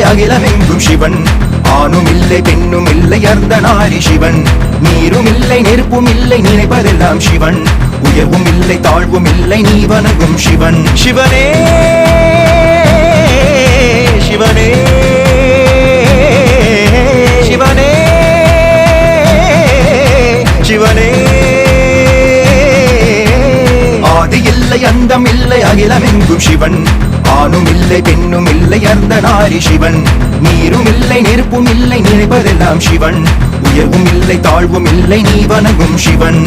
அகிலமெங்கும் சிவன் ஆணும் இல்லை பெண்ணும் இல்லை அர்த்தநாரி சிவன் நீரும் இல்லை நெருப்பும் இல்லை நினைப்பதெல்லாம் சிவன் உயர்வும் இல்லை தாழ்வும் இல்லை நீ வணங்கும் சிவன் சிவனே சிவனே சிவனே சிவனே ஆதி இல்லை அந்தம் இல்லை அகிலமெங்கும் சிவன் ஆணும் இல்லை பெண்ணும் இல்லை அர்த்தநாரி சிவன் நீரும் இல்லை நெருப்பும் இல்லை நினைப்பதெல்லாம் சிவன் உயர்வும் இல்லை தாழ்வும் இல்லை நீ வணங்கும் சிவன்